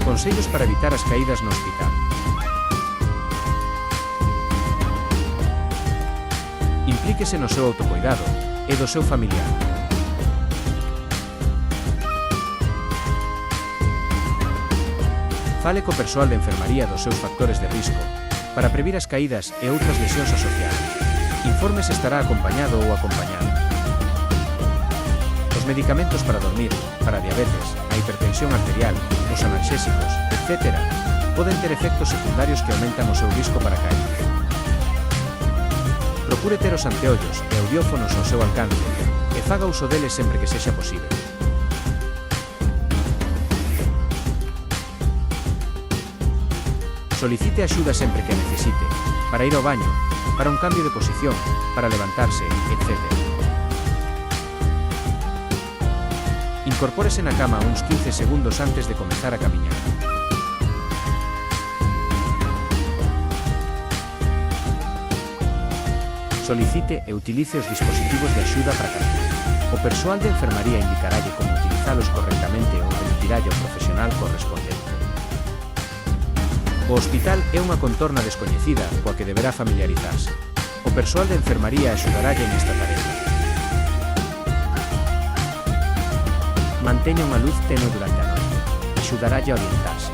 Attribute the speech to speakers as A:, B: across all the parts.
A: Consellos para evitar as caídas no hospital. Implíquese no seu autocuidado e do seu familiar. Fale co persoal de enfermaría dos seus factores de risco para previr as caídas e outras lesións asociadas. Informe se estará acompañado ou acompañada. Os medicamentos para dormir, para diabetes, a hipertensión arterial, os analxésicos, etc., poden ter efectos secundarios que aumentan o seu risco para caer. Procure ter os anteollos e audiófonos ao seu alcance e faga uso deles sempre que sexa posible. Solicite axuda sempre que a necesite, para ir ao baño, para un cambio de posición, para levantarse, etc. Incorpórese na cama uns 15 segundos antes de comezar a camiñar. Solicite e utilice os dispositivos de axuda para camiñar. O persoal de enfermaría indicaralle como utilizalos correctamente ou remitiralle ao profesional correspondente. O hospital é unha contorna descoñecida coa que deberá familiarizarse. O persoal de enfermaría axudaralle nesta tarefa. Manteña unha luz tenue durante a noite. Axudaralle a orientarse.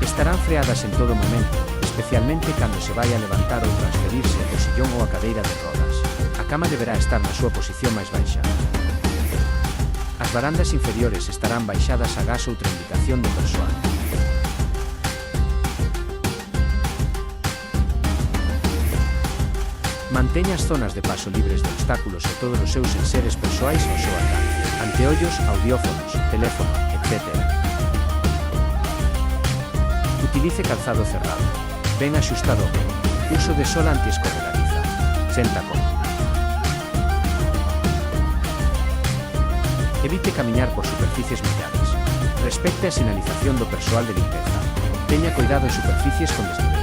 A: Estarán freadas en todo momento, especialmente cando se vai a levantar ou transferirse do sillón ou a cadeira de rodas. A cama deberá estar na súa posición máis baixa. As varandas inferiores estarán baixadas agás outra indicación do persoal. Manteña as zonas de paso libres de obstáculos e todos os seus enseres persoais ao seu alcance. Anteollos, audiófonos, teléfono, etc. Utilice calzado cerrado, ben axustado, uso de sola antiescorredadiza, senta cómodo. Evite camiñar por superficies molladas. Respecte a sinalización do persoal de limpeza. Teña cuidado en superficies con desnivel.